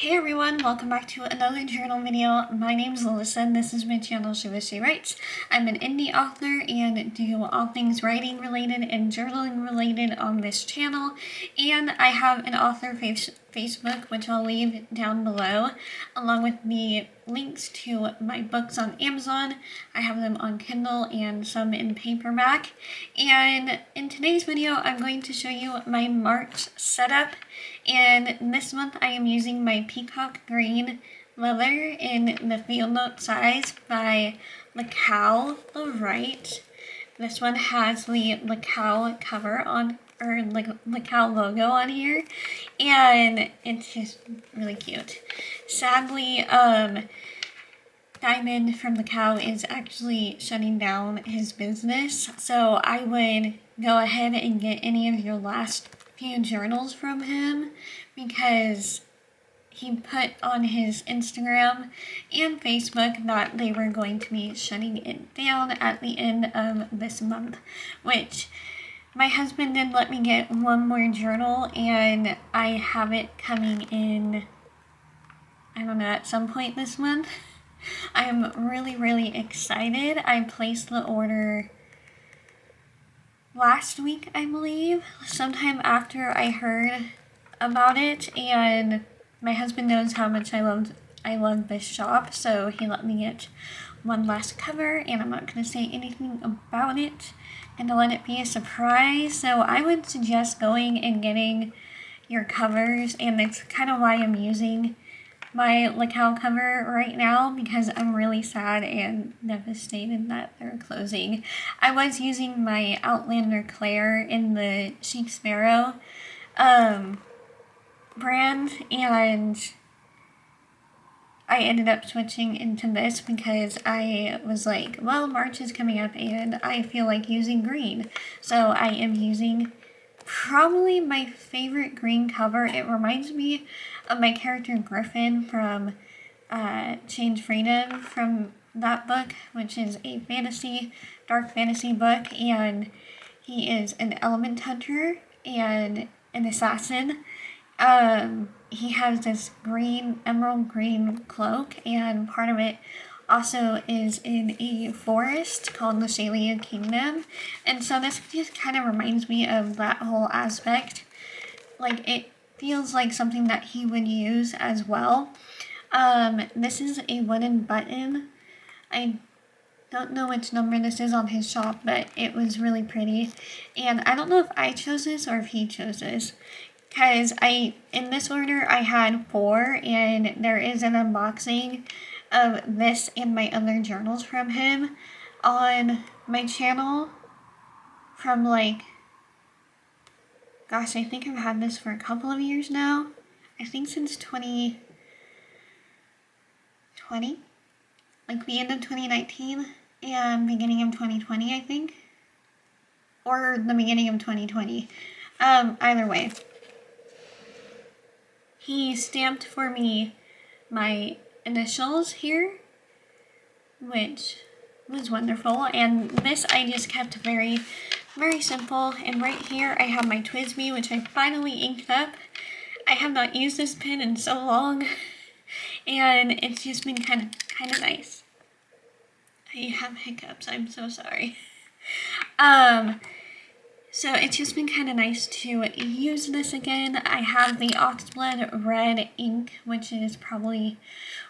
Hey everyone, welcome back to another journal video. My name is Alyssa and this is my channel She Writes. I'm an indie author and do all things writing related and journaling related on this channel. And I have an author Facebook, which I'll leave down below, along with the links to my books on Amazon. I have them on Kindle and some in paperback. And in today's video, I'm going to show you my March setup. And this month I am using my Peacock green leather in the field note size by Lecow, the right. This one has the Lecow cover on, or Lecow logo on here, and it's just really cute. Sadly, Diamond from Lecow is actually shutting down his business, so I would go ahead and get any of your last few journals from him because he put on his Instagram and Facebook that they were going to be shutting it down at the end of this month, which my husband did let me get one more journal and I have it coming in, I don't know, at some point this month. I'm really excited. I placed the order last week, I believe, sometime after I heard about it, and my husband knows how much I love this shop, so he let me get one last cover, and I'm not going to say anything about it and to let it be a surprise. So I would suggest going and getting your covers, and that's kind of why I'm using my Lecow cover right now, because I'm really sad and devastated that they're closing. I was using my Outlander Claire in the Chic Sparrow brand, and I ended up switching into this because I was like, well, March is coming up and I feel like using green. So I am using probably my favorite green cover. It reminds me of my character Griffin from Change Freedom, from that book, which is a dark fantasy book, and he is an element hunter and an assassin. He has this emerald green cloak, and part of it also is in a forest called the Shalia Kingdom, and so this just kind of reminds me of that whole aspect. Like, it feels like something that he would use as well. This is a wooden button. I don't know which number this is on his shop, but it was really pretty, and I don't know if I chose this or if he chose this, because in this order I had 4, and there is an unboxing of this and my other journals from him on my channel from, like, gosh, I think I've had this for a couple of years now. I think since 2020, like the end of 2019 and beginning of 2020, I think, or the beginning of 2020. Either way, he stamped for me my initials here, which was wonderful, and this I just kept very simple. And right here I have my TWSBI, which I finally inked up. I have not used this pen in so long, and it's just been kind of nice. I have hiccups, I'm so sorry. So it's just been kind of nice to use this again. I have the Oxblood Red ink, which is probably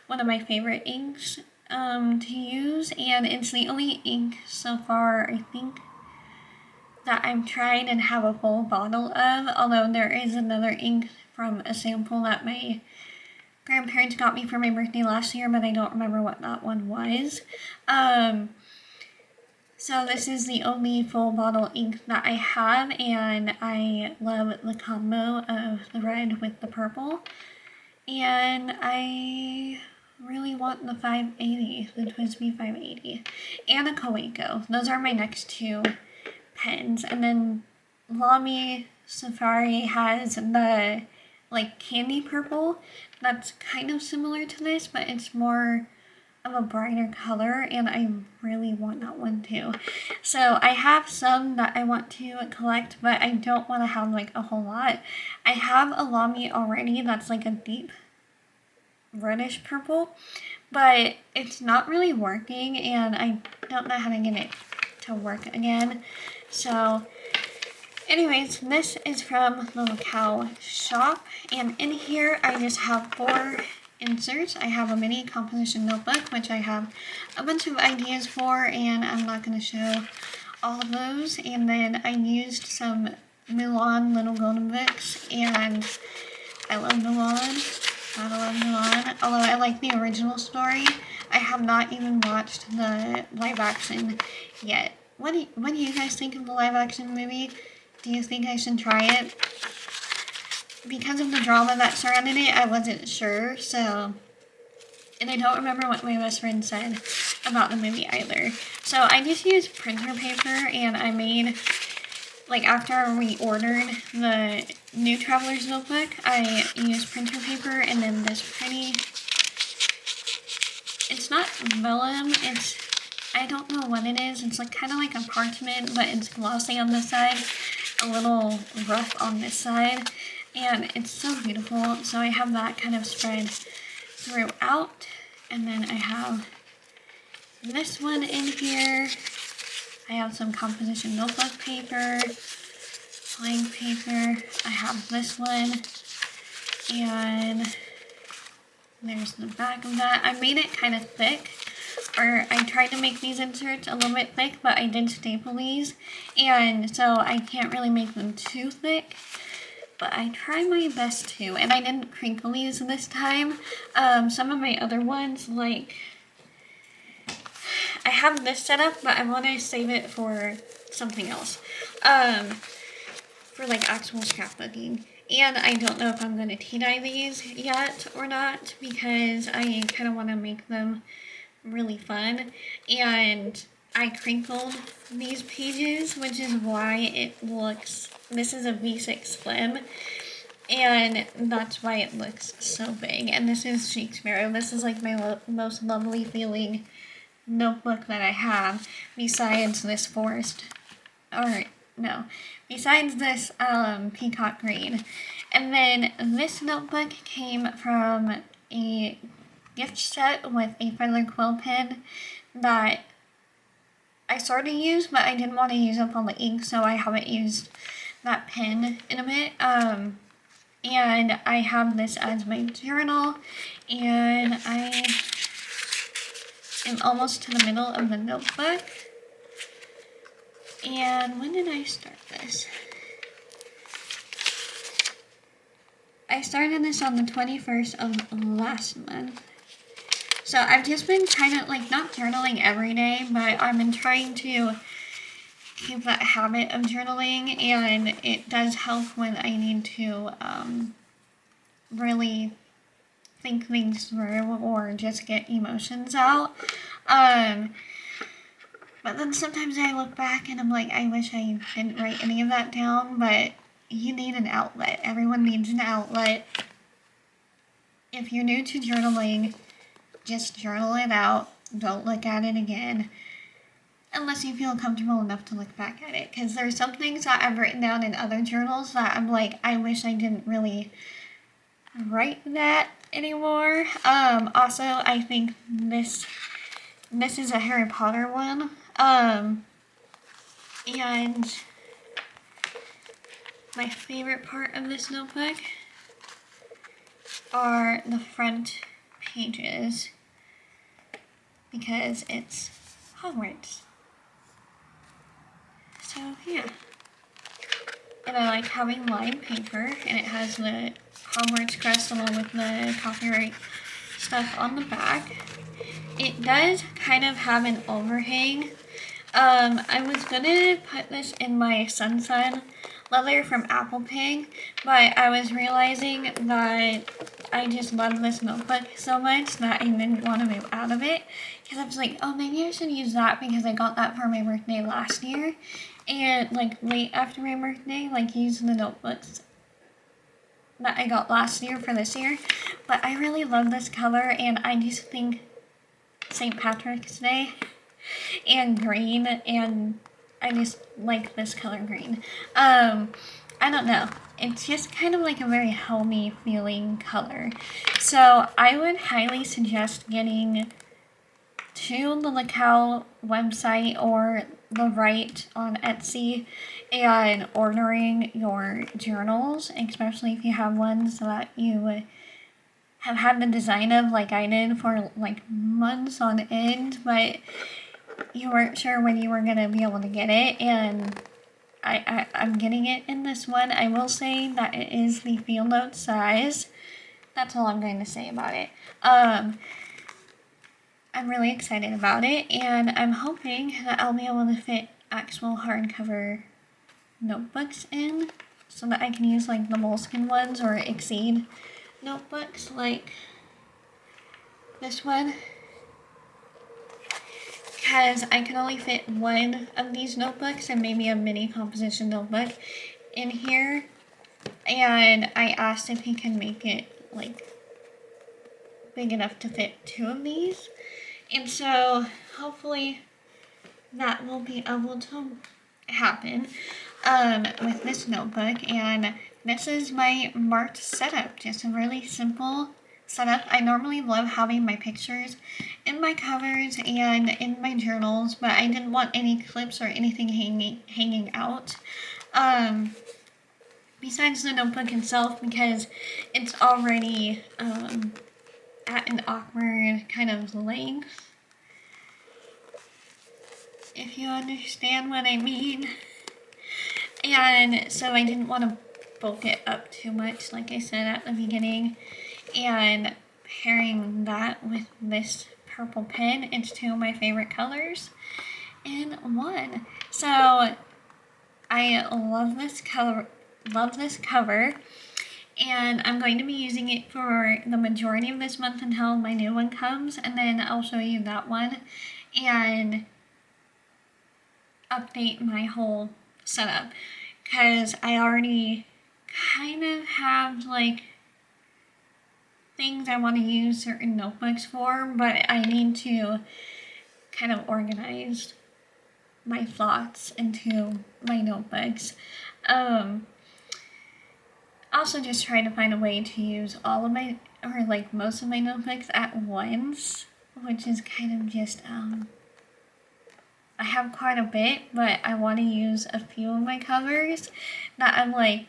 one of my favorite inks to use, and it's the only ink so far, I think, that I've tried and have a full bottle of, although there is another ink from a sample that my grandparents got me for my birthday last year, but I don't remember what that one was. So this is the only full bottle ink that I have, and I love the combo of the red with the purple, and I really want the 580, the TWSBI 580, and a Kaweco. Those are my next 2 pens. And then Lamy Safari has the, like, candy purple that's kind of similar to this, but it's more of a brighter color, and I really want that one too. So I have some that I want to collect, but I don't want to have like a whole lot. I have a Lamy already that's like a deep reddish purple, but it's not really working, and I don't know how to get it to work again. So anyways, this is from the Lecow shop, and in here I just have 4 inserts. I have a mini composition notebook, which I have a bunch of ideas for, and I'm not going to show all of those. And then I used some Mulan Little Golden Books, and I love Mulan. I love Mulan, although I like the original story. I have not even watched the live action yet. What do you guys think of the live action movie? Do you think I should try it? Because of the drama that surrounded it, I wasn't sure, so... And I don't remember what my best friend said about the movie either. So I just used printer paper, and I made... Like, after we ordered the new Traveler's Notebook, I used printer paper, and then this pretty... It's not vellum, it's... I don't know what it is. It's like kind of like a parchment, but it's glossy on this side, a little rough on this side. And it's so beautiful. So I have that kind of spread throughout. And then I have this one in here. I have some composition notebook paper, blank paper. I have this one. And there's the back of that. I made it kind of thick. Or I tried to make these inserts a little bit thick, but I did staple these. And so I can't really make them too thick. But I try my best to, and I didn't crinkle these this time. Some of my other ones, like, I have this set up, but I want to save it for something else, for like actual scrapbooking. And I don't know if I'm going to tea dye these yet or not, because I kind of want to make them really fun. And I crinkled these pages, which is why it looks, this is a V6 Slim, and that's why it looks so big. And this is Shakespeare. This is like my most lovely feeling notebook that I have, besides this forest, or no, besides this peacock green. And then this notebook came from a gift set with a feather quill pen that I sort of used, but I didn't want to use up all the ink, so I haven't used that pen in a bit. And I have this as my journal, and I am almost to the middle of the notebook. And when did I start this? I started this on the 21st of last month. So I've just been kind of like, not journaling every day, but I've been trying to keep that habit of journaling, and it does help when I need to really think things through or just get emotions out. But then sometimes I look back and I'm like, I wish I didn't write any of that down, but you need an outlet. Everyone needs an outlet. If you're new to journaling, just journal it out. Don't look at it again unless you feel comfortable enough to look back at it. Because there's some things that I've written down in other journals that I'm like, I wish I didn't really write that anymore. Also, I think this is a Harry Potter one. And my favorite part of this notebook are the front pages, because it's Hogwarts. So yeah. And I like having lined paper, and it has the Hogwarts crest along with the copyright stuff on the back. It does kind of have an overhang. I was gonna put this in my Sunsun leather from Apple Pig, but I was realizing that I just love this notebook so much that I didn't want to move out of it, because I was like, oh, maybe I should use that, because I got that for my birthday last year, and like late after my birthday, like use the notebooks that I got last year for this year. But I really love this color, and I just think St. Patrick's Day and green, and I just like this color green. I don't know. It's just kind of like a very homey feeling color. So I would highly suggest getting to the Lecow website or the Right on Etsy and ordering your journals, especially if you have ones that you have had the design of, like I did, for like months on end, but you weren't sure when you were going to be able to get it, and I'm getting it in this one. I will say that it is the field note size. That's all I'm going to say about it. I'm really excited about it, and I'm hoping that I'll be able to fit actual hardcover notebooks in so that I can use like the moleskin ones or exceed notebooks like this one, because I can only fit one of these notebooks and maybe a mini composition notebook in here, and I asked if he can make it like big enough to fit two of these, and so hopefully that will be able to happen with this notebook. And this is my March setup, just a really simple setup. I normally love having my pictures in my covers and in my journals, but I didn't want any clips or anything hanging out besides the notebook itself, because it's already at an awkward kind of length, if you understand what I mean. And so I didn't want to bulk it up too much, like I said at the beginning. And pairing that with this purple pen, it's two of my favorite colors in one. So I love this cover, and I'm going to be using it for the majority of this month until my new one comes, and then I'll show you that one and update my whole setup, because I already kind of have like things I want to use certain notebooks for, but I need to kind of organize my thoughts into my notebooks. Also just trying to find a way to use all of my, or like most of my notebooks at once, which is kind of just, I have quite a bit, but I want to use a few of my covers that I'm like,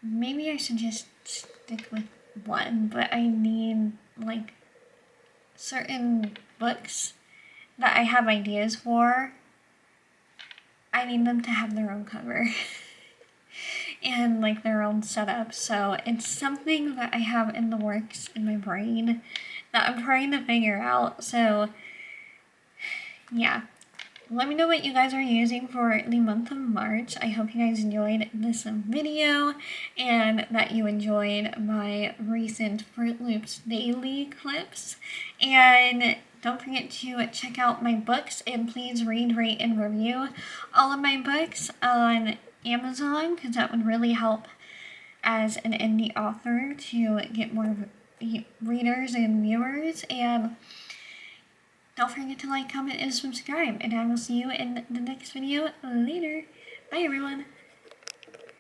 maybe I should just stick with one, but I need like certain books that I have ideas for. I need them to have their own cover and like their own setup. So it's something that I have in the works in my brain that I'm trying to figure out. So yeah, let me know what you guys are using for the month of March. I hope you guys enjoyed this video and that you enjoyed my recent Fruit Loops daily clips. And don't forget to check out my books, and please read, rate, and review all of my books on Amazon, because that would really help as an indie author to get more readers and viewers. And don't forget to like, comment, and subscribe, and I will see you in the next video later. Bye, everyone.